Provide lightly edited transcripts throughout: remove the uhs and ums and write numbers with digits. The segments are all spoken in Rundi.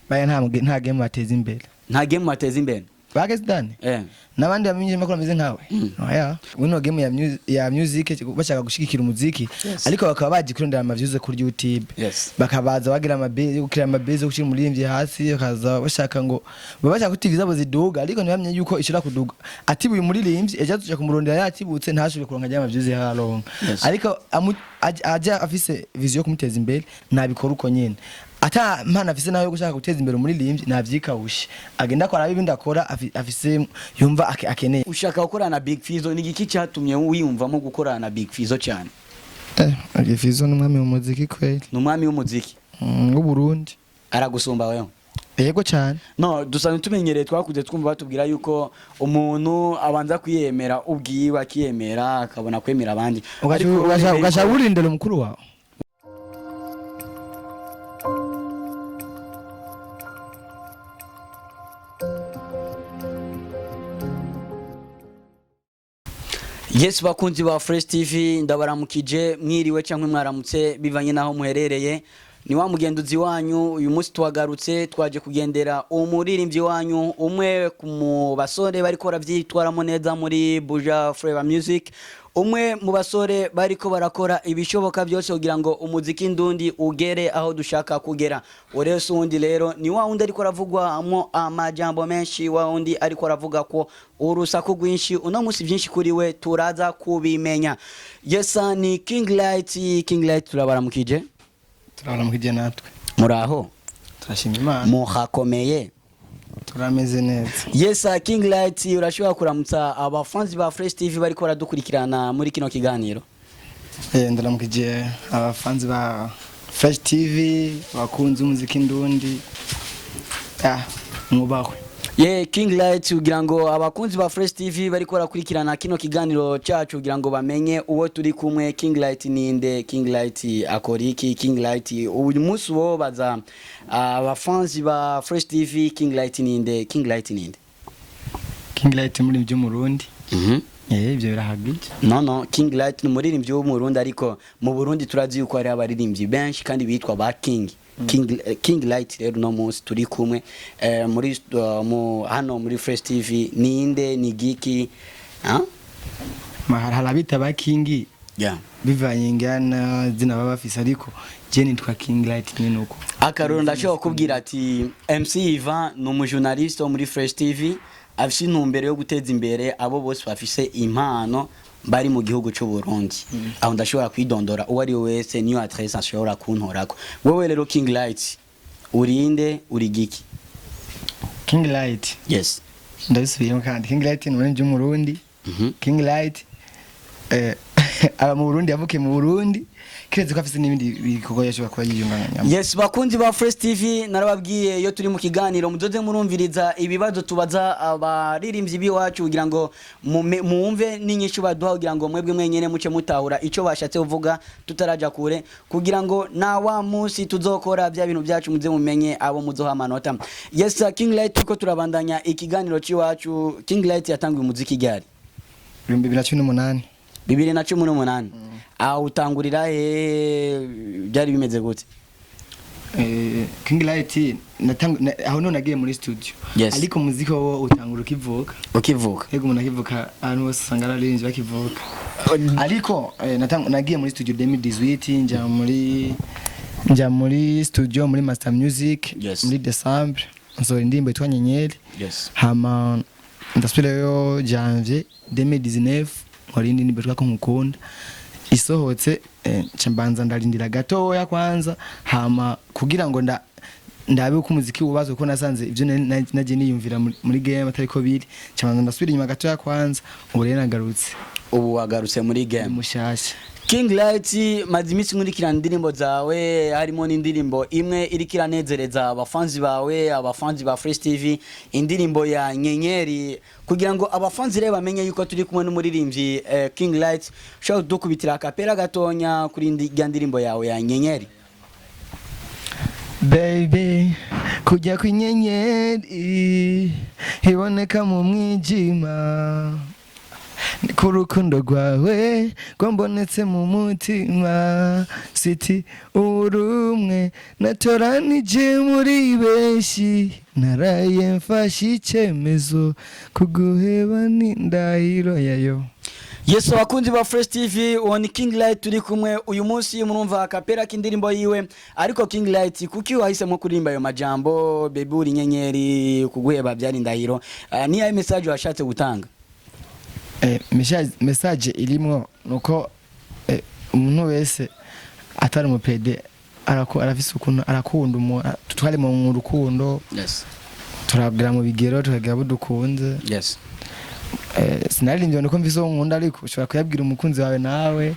baya nta game bateza imbere. Nta game bateza imbere. Akes Don nabandi bamenye makuru ameze nkawe. Oya wino game ya music bashaka gushigikira umuziki ariko bakaba bagikurondera amavyuze kuri YouTube. Bakabaza bagira amabase gukira amabase gushira umurimbyi hasi bakaza bashaka ngo babashaka kutiviza abo ziduga ariko ntibamenye yuko ishira kuduga ati uyu muririmbyi ejo tuje kumurondera yatibutse ntashobye kuronka jya amavyuze yaronka ariko aja afise vision yo kumuteza imbere nabikora uko nyene ata mpana afise nayo gushaka guteza imbere umuririmbyi navyikawushe agenda kwa ibindi akora afise yumva akeneye. Ushaka gukorana na Big Fizzo ni giki cyatumye wiyumvamo gukorana na Big Fizzo cyane? Fizzo numwami umuziki kweli. Numwami umuziki w'u Burundi. Aragusumba wewe? Yego cyane. No dusanzwe tumenyereye twakuze twumva batubwira yuko umuntu abanza kwiyemera ubwiwe akiyemera akabona kwemera abandi. Ugashaka urindira umukuru wawe. Yes bakunzi ba Fresh TV ndabaramukije mwiriwe cyangwa mwaramutse bivanye naho muherereye ni wa mugenduzi wanyu uyu munsi twagarutse twaje kugendera umuririmbyi wanyu umwe mu basore bariko baravyitwaramo neza muri Buja Flavor Music umwe mu basore bariko barakora ibishoboka byose kugira ngo umuziki ndundi ugere aho dushaka kugera. Urese undi rero ni wa undi ariko aravugwamo amajambo menshi wa undi ariko aravuga ko urusaku rwinshi uno munsi byinshi kuri we turaza kubimenya. Yesa ni King Light turabaramukije. Turabaramukije natwe. Muraho? Turashimira Imana. Muhakomeye. Turameze neza. Yes King Light urashobora kuramutsa abafanzi ba Fresh TV bariko baradukurikirana muri kino kiganiro. Ndaramukije abafanzi ba Fresh TV bakunze umuziki ndundi. Mwubahwe. King Light ugira ngo abakunzi ba Fresh TV bariko barakurikirana kino kiganiro cyacu ugira ngo bamenye uwo turi kumwe. King Light ninde? King Light akoriki? King Light uyu munsi wo baza abafanzi ba Fresh TV King Light ninde? King Light ninde? King Light muri byo mu Burundi. Ibyo birahagije. No King Light ni umuririmbyi wo mu Burundi ariko mu Burundi turazi yuko ari abaririmbyi benshi kandi bitwa ba King. King Light rero no munsi turi kumwe muri hano muri Fresh TV ninde ni giki harabita ba King bivanye ngana zina baba bafise ariko je nitwa King Light nyine uko akaroro ndashobora kubwira ati MC Ivan ni umujournaliste wo muri Fresh TV afise intumbero yo guteza imbere abo bose bafise impano bari mu gihugu cy'u Burundi. Aho ndashobora kwidondora uwari wese niyo ateza ashobora kuntorako. Wewe rero King Light urinde uri giki? King Light yes ndabisubiyemo kandi King Light ni umuririmbyi mu Burundi. King Light aba mu Burundi yavukiye mu Burundi kiretse ko afise n'ibindi bikorwa yashobora kuba yiyunganya. Yes bakunzi ba Fresh TV narababwiye iyo turi mu kiganiro muzoze murumviriza ibibazo tubaza abaririmbyi biwacu kugira ngo muumve n'inyishu baduha kugira ngo mwebwe mwenyene muce mutahura ico bashatse kuvuga tutaraja kure kugira ngo na wa munsi tuzokora bya bintu byacu muze mumenye abo muzoha amanota. Yes King Light uko turabandanya ikiganiro ciwacu. King Light yatanguye umuziki gari 2018 2018 utangurira byari bimeze gute? King Light aho none nagiye muri studio ariko muziki wo utangura ukivuka yego umuntu akivuka ahantu hose usanga ararinje bakivuka ariko nagiye muri studio 2018 nja muri studio muri Master Music muri December nzora indimbo yitwa Nyenyeri hama ndasubireyo Janvier 2019 orindi ndimbo twako nkukunda isohotse chambanza ndarindira gatoya kwanza hama kugira ngo ndabe uko umuziki ubazo ko nasanze ivyo naje niyumvira muri game atari ko biri chambanza ndasubira inyuma gatoya kwanza ure nagarutse ubu wagarutse muri game mushasha. King Light mazimisi nkurikira indirimbo zawe harimo n'indirimbo imwe irikira nezereza abafanzi bawe abafanzi ba Fresh TV indirimbo ya Nyenyeri kugira ngo abafanzi reba bamenye yuko turi kumwe n'umuririmbyi King Light shaka dukubitira akapera gatonya kuri indirimbo yawe ya Nyenyeri. Baby kujya kwinyenyeri iboneka mu mwijima ku rukundo rwawe rwambonetse mu mutima siti urumwe natoranije muri benshi naraye mfashe icyemezo kuguheba ni ndahiro yayo. Yes, abakunzi ba Fresh TV on King Light turi kumwe uyu munsi murumva akapera k'indirimbo yiwe, ariko King Light kuki wahisemo kurimba ayo majambo baby uri nyenyeri kuguheba byari ndahiro, ni ayo message washatse gutanga? Message irimo nuko umuntu wese atari mu PD arafise ukuntu arakunda tutware mu rukundo. Yes, turabwira mu bigero tukagira budukunze. Yes, sinarindyo nuko mvise nkunda, ariko ushobora kuyabwira umukunzi wawe nawe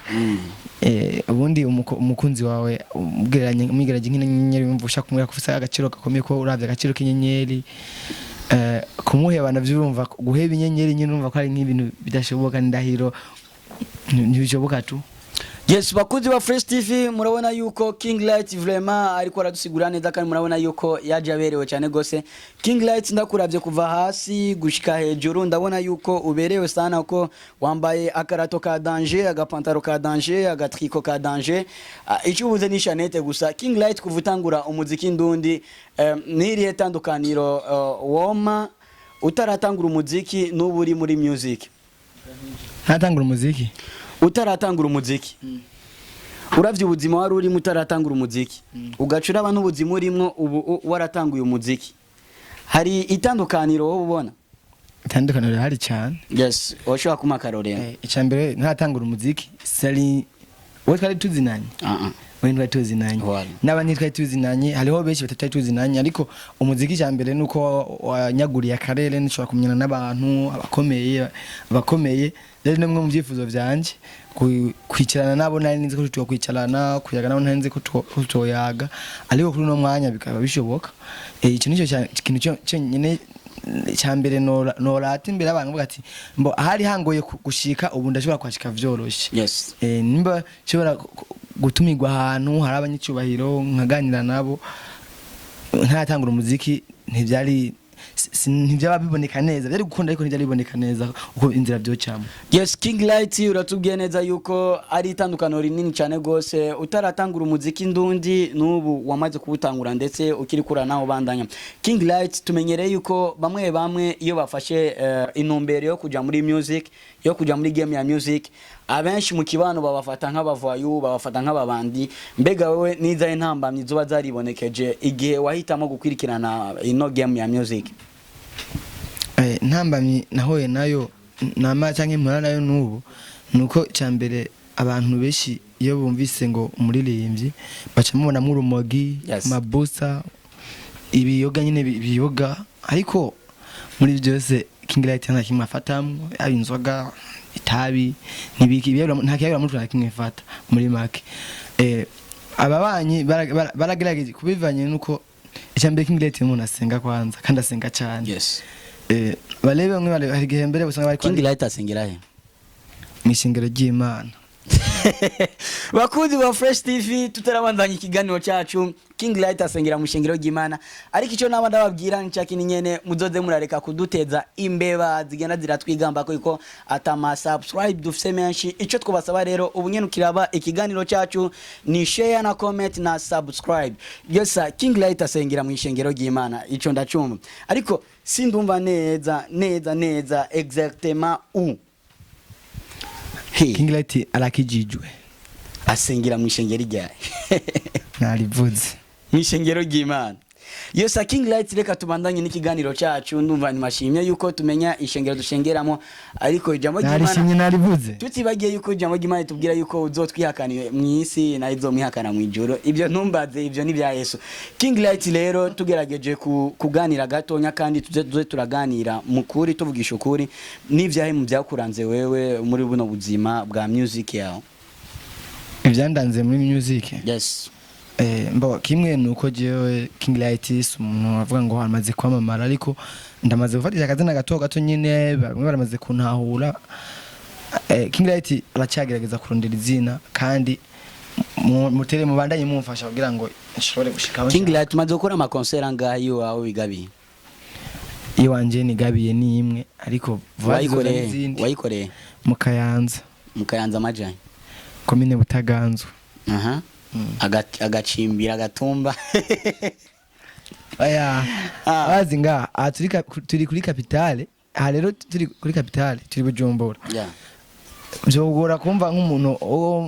ubundi umukunzi wawe umwigeraje nk'inyenyeri umvusha kumwe kufisa agaciro gakomeye ko uravye agaciro k'inyenyeri. Kumuheba navyumva guheba inyenyeri nyine urumva ko ari nk'ibintu bidashoboka ndahiro ntibishoboka tu. Yes, bakunzi ba Fresh TV murabona yuko King Light vraiment ariko aradusigura neza, kandi murabona yuko yaje aberewe cyane gose. King Light ndakuravye kuva hasi gushika hejuru, ndabona yuko uberewe sana, ko wambaye akarato ka danger, agapantaro ka danger, agatriko ka danger, icyo ubuze ni Chanete gusa. King Light kuvutangura umuziki ndundi, nirihe tandukaniro woma utaratangura umuziki n'ubu uri muri music? Ntatangura umuziki utaratangura umuziki, uravye ubuzima wari uri mutaratangura umuziki, ugacura abantu ubuzima urimo ubu waratanguye umuziki, hari itandukaniro wowe ubona? Itandukaniro hari cyane. Yes, oshobora kumakarore. Icambere ntatangura umuziki sari wowe twari tuzinanye. Wewe twari tuzinanye n'abandi twari tuzinanye, hariho benshi batari tuzinanye, ariko umuziki cyambere nuko wanyaguriye akarere nishobora kumenyana n'abantu abakomeye. Rero nimwe mu byifuzo byanje kwicarana nabo, nari nzi ko twakwicarana kuyaga nabo, nari nzi ko tutoyaga, ariko kuri no mwanya bikaba bishoboka. Icyo nicyo kintu cyonyine cyambere norata imbere abantu bavuga ati mbo ahari hangoye gushika ubu ndashobora kwashika vyoroshe. Yes, nimba shobora gutumirwa ahantu hari abanyicubahiro nkaganira nabo, ntatangura umuziki ntibyaba biboneka neza, byari gukunda ariko ntibyari biboneka neza uko inzira byo cyamo. Yes, King Light uratubwiye neza yuko ari itandukano rinini cyane gose, utaratangura umuziki ndundi n'ubu wamaze kubutangura ndetse ukiri kura naho bandanya. King Light tumenyereye yuko bamwe iyo bafashe intumbero yo kuja muri music, yo kuja muri game ya music, abenshi mu kibano babafata nk'abavayu, babafata nk'ababandi. Mbega wewe niza intambamye zuba zaribonekeje igihe wahitamo gukwirikirana ino game ya music? Ntambamye nahoye nayo nama cyangwa impara nayo n'ubu nuko cyambere abantu beshi iyo bumvise ngo umuririmbyi baca mubona mu rumogi. Yes, mabusa ibiyoga nyine biyoga, ariko muri byose King Light nta kimwe afatamwe, abinzoga itabi nibiki nta kiyabira muri twa kimwe fata muri make. Ababanyi baragerageje kubivanye nuko icyambere King Light umuntu asenga kwanza kandi asenga cyane. Yes, balebe bamwe bari gihembere busanga bari King Light asengera he mwishingiro ry'Imana. Bakunzi ba Fresh TV tutarabandanya ikiganiro cyacu, King Light asengera mu shingiro ry'Imana, ariko icyo naba ndababwira ncakini nyene muzoze murareka kuduteza imbeba zigenda ziratwigamba ko atama subscribe dufise menshi. Icyo twabasaba rero ubunyene ukiraba ikiganiro cyacu ni share na comment na subscribe. Yes, King Light asengera mu shingiro ry'Imana, icyo ndacumva, ariko sindumva neza exactement où King Light arakijijwe asengera mu ishengero ryaye narivuze mu ishengero ry'Imana. Yes, King Light reka tubandanye n'ikiganiro cyacu, ndumva ni mashimye yuko tumenya ishengero dushengeramo, ariko ijambo ry'Imana narivuze tutibagiye yuko ijambo ry'Imana tubwira yuko uzotwihakaniye mu isi na izo mwihakana mu ijoro. Ibyo ntumbaze, ibyo ni bya Yesu. King Light rero tugerageje kuganira gatonya, kandi tuze turaganira mukuri tuvugisha ukuri n'ivyahe mu byakuranze wewe muri buno buzima bwa music yawe. Ibyandanze muri music? Yes, mbo kimwe nuko jewe King Light umuntu avuga ngo hamaze kwamamara, ariko ndamaze gufatisha akazina gato nyine bamwe baramaze kuntahura. King Light aracyagerageza kurondera izina, kandi mutere mubandanye mumfasha kugira ngo nshobore gushikaho. King Light maze gukora ama concert angahe wawe bigabiye? Iwanje ni gabiye ni imwe, ariko wayikoreye Mukayanza amajanye komine Butaganzwa agacimbira agatumba aya abazi nga turi kuri capitale rero turi kuri capitale turi Bujumbura byogora kumva nk'umuntu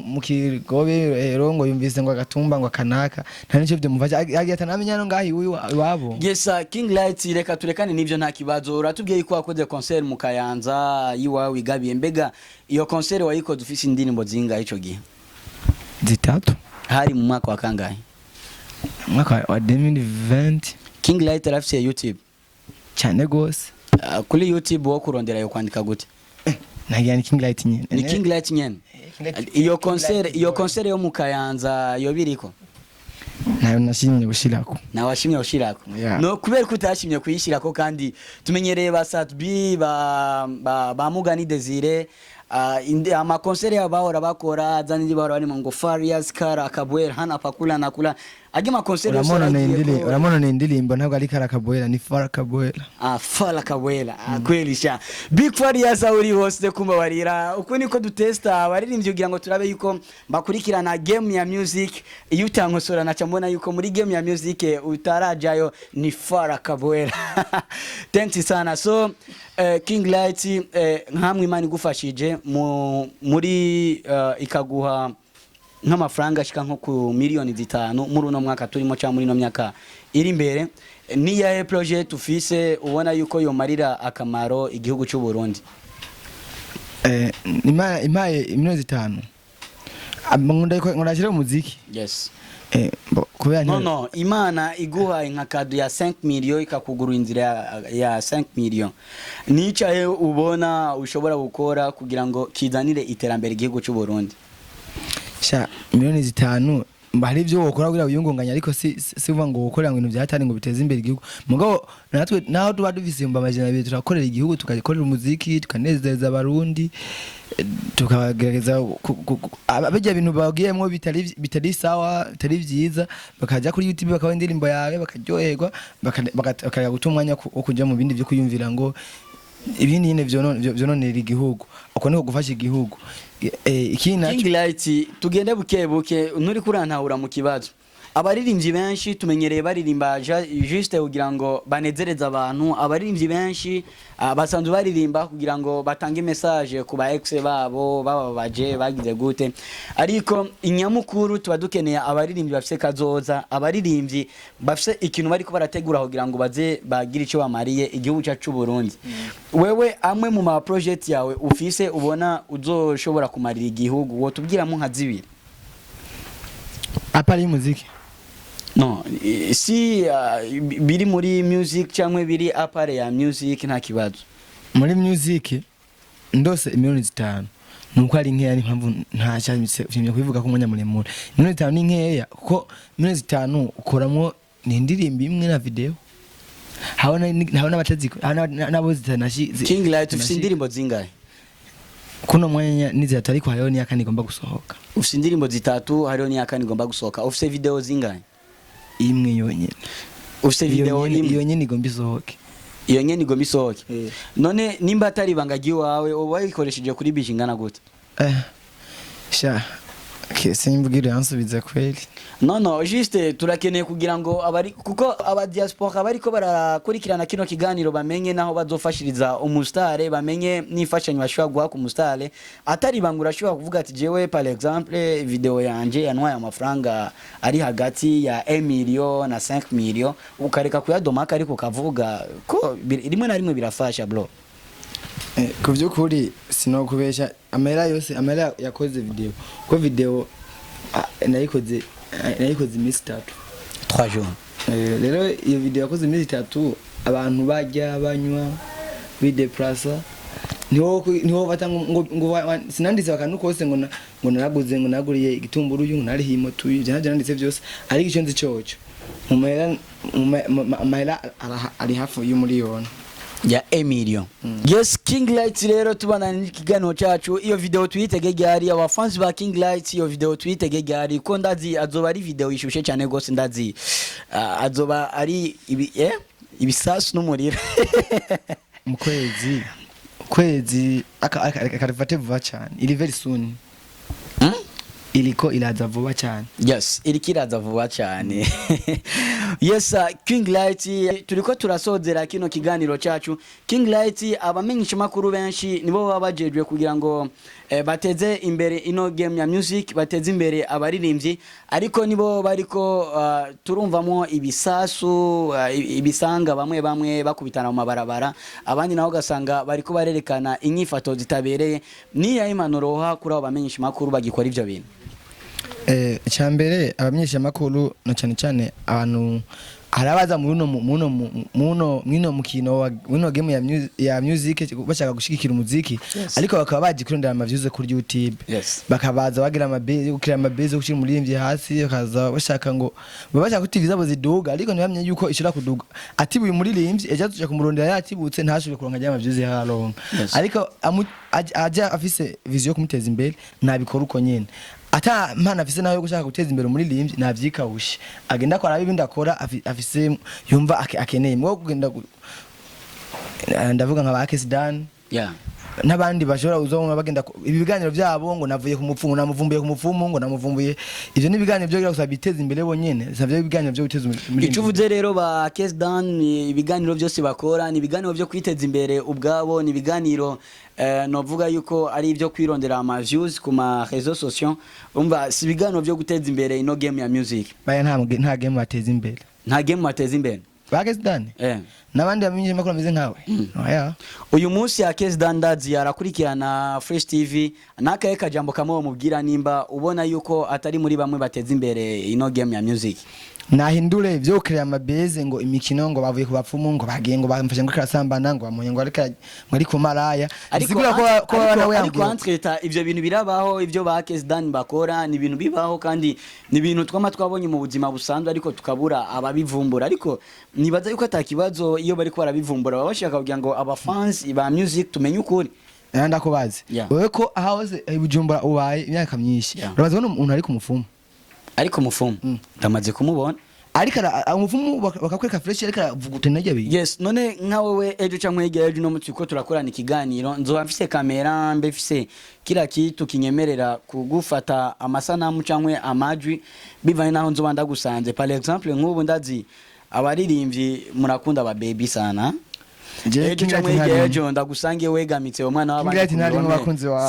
mu Kigobe rero ngo yumvise ngo agatumba ngo kanaka nta nicyo byo muvaje agiye atanamenya no ngahi iwabo. Yes King Light, reka turekane nivyo nta kibazo. Uratubwiye ko wakoze concert mu Kayanza yiwawe igabiye, mbega iyo concert wayikoze ufise indirimbo zingahe ico gihe? Zitatu. Hari mu mwaka wa kangahe? Mwaka wa 2020. King Light arafise YouTube cyane gose. Kuri YouTube wo kurondera yo kwandika gute? Nagiyani King Light nyene. Ni King Light nyene. Iyo concert yo mu Kayanza yo biriko? Nayo nashimye gushirako. Na washimye gushirako. No kubera ko utashimye kuyishirako kandi tumenyereye ba Satbi ba Mugani Desire ama concert ya bahora bakora zanindi bahora bari ngo Farias Kara Kabwera hana pakula nakula agima concert yo uramona ne indirimbo ntabwo ari Kara Kabwera ni Fara Kabwera. Fara Kabwera kweli sha Big Farias uri hose kumba barira uko niko dutesta baririmbye kugira ngo turabe yuko bakurikirana game ya music iyo utankosora na cyambona yuko muri game ya music utarajayo ni Fara Kabwera. Thanks sana. So King Light nkamwe Imana igufashije muri ikaguha nk'amafaranga ashika nko ku miliyoni 5 muri uno mwaka turimo cyangwa muri no myaka iri imbere, ni ya project ufise ubona yuko yo marira akamaro igihugu cy'u Burundi? Imaye miliyoni 5 ngundashira umuziki. Yes. Kubera no Imana iguha nka kado ya 5 million ikakugura inzira ya 5 million, nicaye ubona ushobora gukora kugira ngo kizanire iterambere igihugu cy'u Burundi? Sha miliyoni 5 mbari ibyo wokora kugira uyungunganya, ariko si uvuga ngo ukorera ngo ibintu byatari ngo biteze imbere igihugu. Mugabo natwe naho tuba dufise amajana abiri turakorera igihugu, tukagikorera umuziki, tukanezeza abarundi, tukagerageza abajya ibintu bagiyemo bitari sawa bitari byiza, bakaja kuri YouTube bakawa indirimbo yawe bakaryoherwa, bakaya gutumwanya wo kujya mu bindi byo kuyumvira ngo ibindi nyine vyononera igihugu, uko niko gufasha igihugu. King Light tugende bukebuke nturi kurantahura mu kibazo. Abaririmbyi benshi tumenyereye baririmba juste kugira ngo banezereza abantu, abaririmbyi benshi basanzwe baririmba kugira ngo batange message ku ba ex babo bababaje bagize gute, ariko inyamukuru tuba dukeneye abaririmbyi bafise kazoza, abaririmbyi bafise ikintu bari ko barategura kugira ngo baze bagira icyo bamariye igihugu cyacu Burundi. Wewe amwe mu ma project yawe ufise ubona uzoshobora kumarira igihugu, wo tubwira mu nka zibiri? Apari muziki? No, si biri muri music cyangwa biri apare ya music nta kibazo. Muri music ndose miliyoni 5 nuko ari nkeya, ni mpamvu nta cyanyitse kubivuga ko umunya muremure. Miliyoni 5 ni nkeya kuko miliyoni 5 ukoramo ni indirimbo imwe na video. Habona bataziko nabo zitanashi. King Light ufite indirimbo zingahe? Kuno mwanya nizi atari kwa hariho ni yakani igomba gusohoka. Ufite indirimbo 3 hariho ni yakani igomba gusohoka. Ufite video zingahe? Imwe yonyene. Ufite video iyo nyene igomba isohoke. Iyo nyene igomba isohoke. None nimba atari bangagiye wawe wayikoresheje kuri bijingana gute? Sha simvugira yansubiza kweli. No juste turakeneye kugira ngo abari kuko aba diaspora bariko barakurikirana kino kiganiro bamenye naho bazofashiriza umustare, bamenye nifashanyo bashobora guha ku mustare, atari bangura ashobora kuvuga ati jewe par exemple video yanje yanwaye amafaranga ari hagati ya 1 million na 5 million, ukareka kuyadomaka ariko kavuga ko rimwe na rimwe birafasha bro. Kuvyo kuri sinokubesha amera yose, amera yakoze video ko video nayikoze imisi 3 jours. Rero iyo video yakoze imisi 3 abantu bajya banywa bideplasa niho bata ngo sinanditse bakanu kose ngo naraguze ngo naguriye igitumburu uyu nari himo tuyu nanditse byose, ari icyo nzi cyoco umahera ari hafu y'umuliyoni ya 1 million. Yes, King Light rero tubana n'ikigano cyacu. Iyo video tuyitege gari abafans ba King Light, iyo video tuyitege gari ko ndazi azoba ari video yishushe cyane gose, ndazi azoba ari ibisasu n'umuriro mu kwezi kwezi akarifate vuba cyane iri very soon iliko iraza vuba cyane. Yes, iriko iraza vuba cyane. Yes, King Light turiko turasozera kino kiganiro cyacu. King Light abamenyesha makuru benshi nibo baba bajejwe kugira ngo bateze imbere ino game ya music, bateze imbere abaririmbyi, ariko nibo bariko turumvamo ibisasu ibisanga bamwe bakubitana mu mabarabara, abandi naho gasanga bariko barerekana inyifato zitabereye. Ni ya impanuro ha kuri abo bamenyesha makuru bagikora ivyo bintu. Cyambere abamenyesha makuru no cyane abantu arabaza muno mukino wino game ya music bashaka gushigikira umuziki, ariko bakaba baji kurondera amavyuze kuri YouTube, bakabaza bagira amabeze gushira umuririmbyi hasi, bakaza bashaka ngo babashaka kutiviza bo ziduga, ariko ntibamenye yuko ishira kuduga ati uyu muririmbyi ejo tuje kumurondera yatibutse ntashobye kuronka ajya amavyuze haronka, ariko aja afise vision kumuteza imbere nabikora uko nyene. Ata mpana afise nawe gushaka guteza imbere umuririmbyi navyikawushe agenda akora ibindi akora afise yumva akeneye mwo kugenda ndavuga nka Akes Don n'abandi bashobora uzonga bagenda ibiganiro byabo ngo navuye ku mupfumu namuvumbuye ku mupfumu ngo namuvumbuye, ivyo ni ibiganiro byo kugira biteza imbere bonyene, savye ibiganiro byo guteza imbere. Icuvuze rero ba Akes Don ibiganiro byose bakora ni ibiganiro byo kwiteza imbere ubwabo, ni ibiganiro novuga yuko ari ibyo kwirondera ama views ku ma réseaux sociaux, umva si ibiganiro byo guteza imbere ino game ya music. Baya nta game bateza imbere, nta game bateza imbere Akes Don nabandi bamenye makuru ameze nkawe. Oya uyu munsi Akes Don ndazi arakurikirana Fresh TV, nakaye kajambo kamwe mubwira nimba ubona yuko atari muri bamwe bateza imbere ino game ya music. Nahindure byo krea amabeze ngo imikino ngo bavuye ku bapfumu ngo bagiye ngo bamfashe ngo karasambana ngo bamunye ngo ari ku maraya, sigura ko bana we ariko entreta ivyo bintu birabaho, ivyo ba Akes Don bakora ni ibintu bibaho kandi ni ibintu twabonye mu buzima busanzwe, ariko tukabura ababivumbura, ariko nibaza yuko atakibazo iyo bari ko barabivumbura babashaka kugira ngo aba fans ba music tumenye ukuri. Ndakubaze wewe ko ahose Bujumbura ubaye imyaka myinshi, urabaza ko umuntu ari ku mufumu, ariko mufumu ndamaze kumubona, ariko umufumu bakakwereka fresh ariko avuguta najya bi. Yes, none nka wewe ejo cyangwa hirya ejo no mutsiko turakorana ikiganiro, nzoba mfise kamera mbe mfise kila kitu kinyemerera kugufata amasanamu cyangwa amajwi bivanye naho nzoba ndagusanze. Par exemple nk'ubu ndazi abaririmbyi murakunda ba baby sana, ejo ndagusangiye wegamitse umwana w'abandi,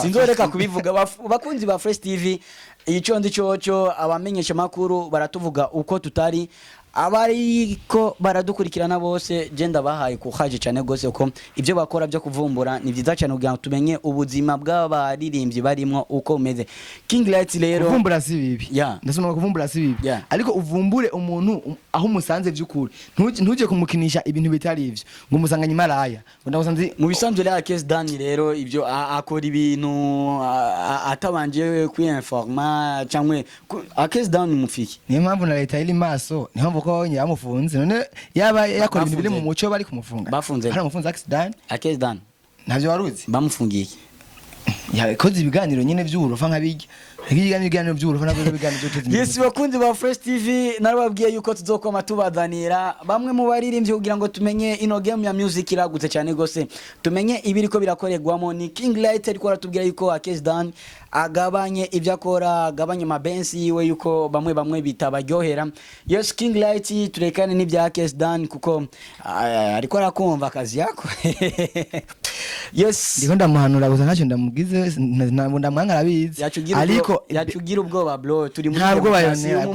sinzoreka kubivuga bakunzi ba Fresh TV. Ico ndi cyoco abamenyesha makuru baratuvuga uko tutari, abariko baradukurikirana bose genda bahaye kuhaje cyane gose uko ivyo bakora byo kuvumbura ni vyiza cyane kugira tumenye ubuzima bw'abaririmbyi barimo uko umeze. King Light rero kuvumbura si bibi, ndasoma kuvumbura si bibi, ariko uvumbure umuntu aho umusanze by'ukuri, ntuje kumukinisha ibintu bitari ivyo ngo musanganye maraya ngo ndagusanze mu bisanzwe rya Akes Don rero ivyo akora ibintu atabanje kwinforma cyangwa Akes Don mufiki. Niyo mpamvu na leta iri maso, niyo mpamvu ko yamufunze, none yaba yakora ibintu biri mu muco bari kumufunga. Bafunze hari umufunze Akes Don ntavyo waruzi bamufungiye yakoze ibiganiro nyine by'urufa nk'abijya ibiganiro by'urufa nabyo biganiro byo. Yes, bakunzi ba Fresh TV narababwiye yuko tuzokoma tubazanira bamwe mu baririmbyi kugira ngo tumenye ino game ya music iragutse cyane gose, tumenye ibiriko birakorerwamo. Ni King Light ariko aratubwira yuko Akes Don agabanye ibyo akora, agabanye mabensi yiwe yuko bamwe bitabaryohera. Yes, King Light turekane n'ibya Akes Don kuko ariko arakumva akazi yako. Yes, ndiko ndamuhanura gusa ntacyo ndamugize, ndamwanga arabizi, ariko yacugira ubwoba bro, turi mu ntabwo bayonera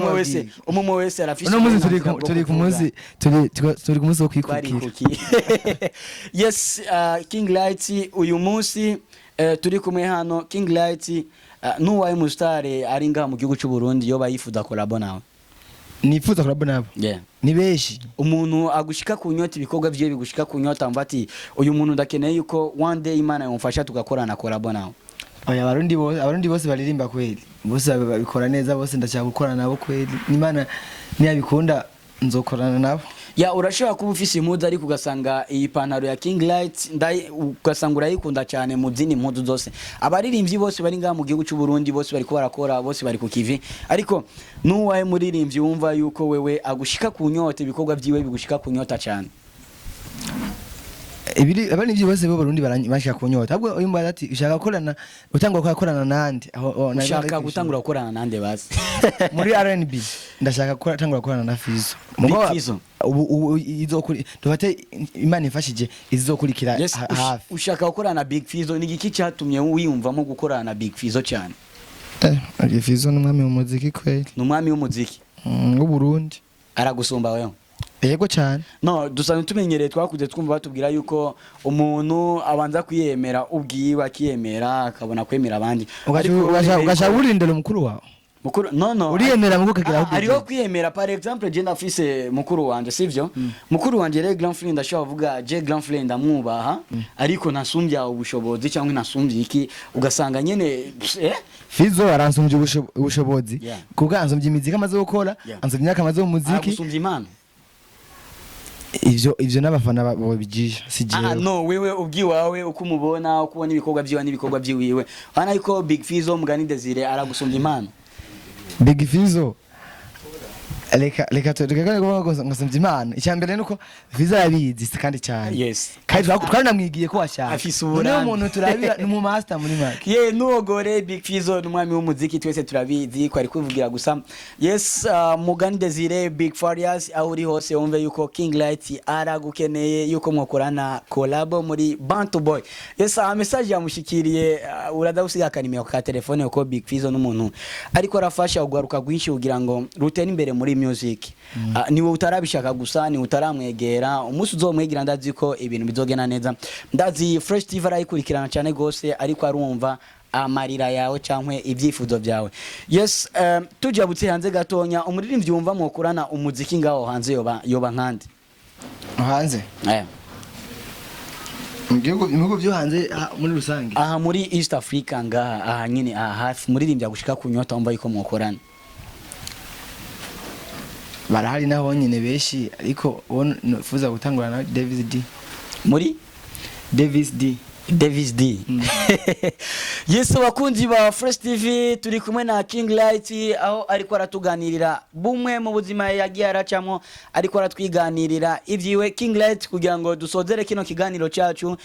umwe wese arafise no muzi turi ku munsi wo kwikukira. Yes, King Light uyu munsi turi kumwe hano. King Light nuwaye mustare ari ngaha mu gihugu cy'u Burundi yo bayifuza collabo nawe? Nifuza collabo nabo ni beshi, umuntu agushika kunyota ibikorwa bye bigushika kunyota mvati uyu muntu ndakeneye yuko one day Imana yumfasha tugakorana collabo nawe. Oya abarundi bose baririmba kweli, bose babikora neza, bose ndashaka gukorana nabo kweli, Imana niyabikunda nzokorana nabo. Ya urashobora kuba ufise impuzu ariko ugasanga iyi pantaro ya King Light ugasanga urayikunda cyane mu zindi mpuzu zose. Abaririmbyi bose bari ngaha mu gihugu cy'u Burundi bose bari ko barakora, bose bari ku kivi, ariko nuwaye muririmbyi wumva yuko wewe agushika kunyota ibikorwa byiwe bigushika kunyota cyane? ibiri abani byose bo Burundi bashaka kunyota ahubwo uyu mbaza ati ushaka gukorana utangwa gukorana nande aho ushaka gutangura gukorana nande basi muri R&B ndashaka gutangura gukorana na Fizzo Fizzo izokuri dufate Imana ifashije izokurikira hafi ushaka gukorana na Big Fizzo ni giki cyatumye wiyumvamo gukorana na Big Fizzo cyane Fizzo n'umwami w'umuziki kweli n'umwami w'umuziki w'u Burundi aragusumba wewe yego cyane no dusanzwe tumenyereye twakuze twumva batubwira yuko umuntu abanza kwiyemera ubwiwe akiyemera akabona kwemera abandi ugasha urindira mukuru wawe mukuru no uriyemera muko kagira ubwiwe ariho kwiyemera par exemple je ndafise mukuru wanje sivyo mukuru wanje le grand frère ndashaka kuvuga je grand frère ndamwubaha ariko nasumbya ubushobozi cyangwa nasumbye iki ugasanga nyene Fizzo aransumbye ubushobozi kuko ansumbye imiziki amaze gukora ansumbye imyaka amaze mu muziki ansumbye imana ivyo n'abafana babijisha sigiye no wewe ubwiwawe uko umubona uko ubona ibikorwa byiwe n'ibikorwa byiwiwe hana yuko Big Fizzo mugani Desire aragusumbya impano Big Fizzo reka tukagana ngo imana icyambere nuko Fizzo yabizi kandi cyane yes kandi twaranamwigiye ko washaka afise uburane umuntu turabira ni mu master muri make nugore Big Fizzo n'umwami w'umuziki twese turabizi ko ari kuvugira gusa yes mugani Desire Big Farious aho uri hose wumve yuko King Light aragukeneye yuko mwakorana collab muri Bantu Boy yes message yamushikiriye urada usiga kanimero ka telefone uko Big Fizzo n'umuntu ariko arafasha ugaruka gwinshi kugira ngo rutene imbere muri music niwe utarabishaka gusa ni utaramwegera umunsi uzomwegira ndazi ko ibintu bizogena neza ndazi Fresh TV arayikurikirana cyane gose ariko arumva amarira yawe cyangwa ibyifuzo byawe yes tujya butse hanze gatonya umuririmbyi wumva mwokurana umuziki ngaho hanze yoba nkandi hanze Mugihugu byo hanze muri rusange aha muri East Africa ngaha aha nyine aha hafi muririmbya gushika kunyota umva yuko mwokorana barahari naho nyine beshi ariko fuza gutangura na Davis D muri Davis D yes bakunzi ba Fresh TV turi kumwe na King Light aho ariko aratuganirira bumwe mu buzima yagiye aracamo ariko aratwiganirira ivyiwe King Light kugira ngo dusozere kino kiganiro cyacu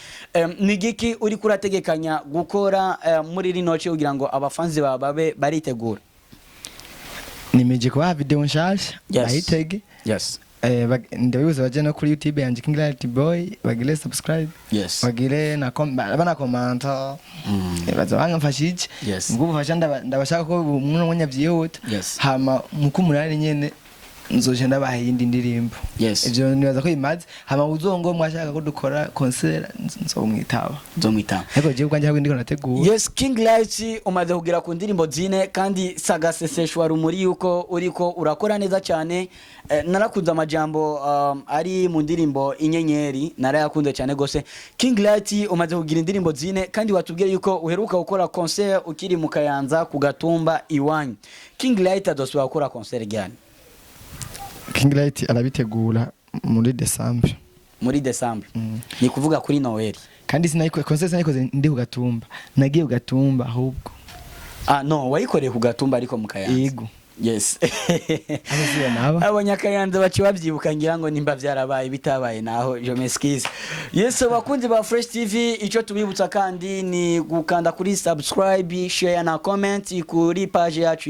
ni giki uri kurategekanya gukora muri rino cyo kugira ngo abafanzi babe baritegura nimeje kwa video nshasha ahitege yes ndabibuza baje no kuri YouTube yanje King Light Boy bagire subscribe yes bagire na bana commenta baza bangafashije ngubu fasha ndabashaka ko umuntu munyavyihuta hama mukumurari nyene nzoje ndabaha yindi ndirimbo ivyo nibaza ko imaze hama uzongo mwashaka ko dukora concert nzomwitaba ariko je kwanje ndiko nategura yes King Light umaze kugira ku ndirimbo zine kandi sagaseseshwa rumuri yuko uriko urakora neza cyane narakunze amajambo ari mu ndirimbo inyenyeri narayakunze cyane gose King Light umaze kugira indirimbo zine kandi watubwiye yuko uheruka gukora concert ukiri mu Kayanza ku Gatumba iwanyu King Light adoswa gukora concert gani King Light arabitegura muri December ni kuvuga kuri Noel kandi concert sinayikoze ndi ku Gatumba nagiye ku Gatumba ahubwo no wayikoreye ku Gatumba ariko mu Kayanza yego yes abanyakayanza baci babyibuka ngira ngo nimba byarabaye bitabaye naho je m'excuse yes bakunzi ba Fresh TV ico tubibutsa kandi ni gukanda kuri subscribe share na comment kuri page yacu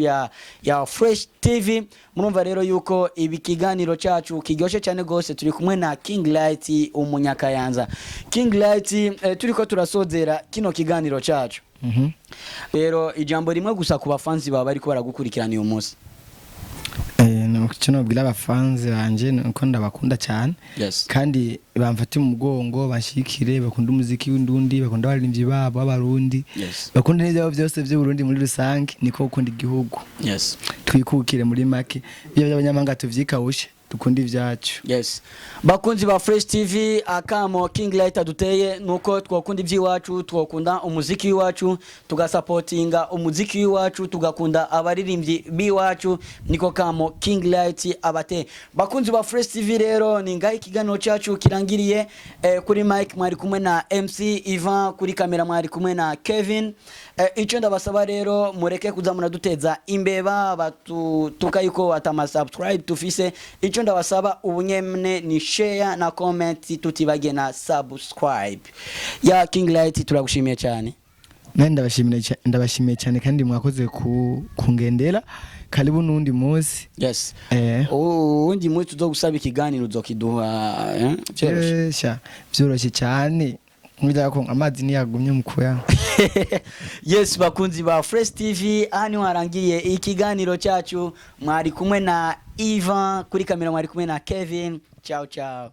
ya Fresh TV murumva rero yuko ibi kiganiro cyacu kiryoshe cyane gose turi kumwe na King Light umunyakayanza King Light turiko turasozera kino kiganiro cyacu rero ijambo rimwe gusa ku bafanzi baba ariko baragukurikirana uyu munsi nabwira abafanzi banje nuko ndabakunda cyane kandi bamfata umugongo bashikire bakunda umuziki w'indundi bakunda abaririmbyi babo abarundi bakunda n'ibyo byose byo Burundi muri rusange niko ukunda igihugu twikukire muri make byo by'abanyamanga tuvyikawushe dukundi ivyacu bakunzi ba Fresh TV akamo King Light aduteye nuko twakunda ivyiwacu twakunda umuziki wacu tugasupportinga umuziki wacu tugakunda abaririmbyi biwacu niko kamo King Light abate bakunzi ba Fresh TV rero ni ngaho ikiganiro cyacu kirangiriye kuri mic mwari kumwe na MC Ivan kuri kamera mwari kumwe na Kevin ico ndabasaba rero mureke kuza munaduteza imbeba tukayiko atama subscribe tufise ico ico ndabasaba ubunyemne ni share na comment tutibage na subscribe ya King Light. Turagushimiye cyane. Ndabashimiye cyane kandi mwakoze kungendera. Karibu nundi munsi. Yes. Undi munsi tuzogusaba ikiganiro uzokiduha byoroshye cyane. Ngira ko amazi niyagumye mukuya. Yes, bakunzi ba Fresh TV, hani warangiye ikiganiro cyacu. Mwari kumwe na Ivan, kuri kamera mwari kumwe na Kevin. Ciao ciao.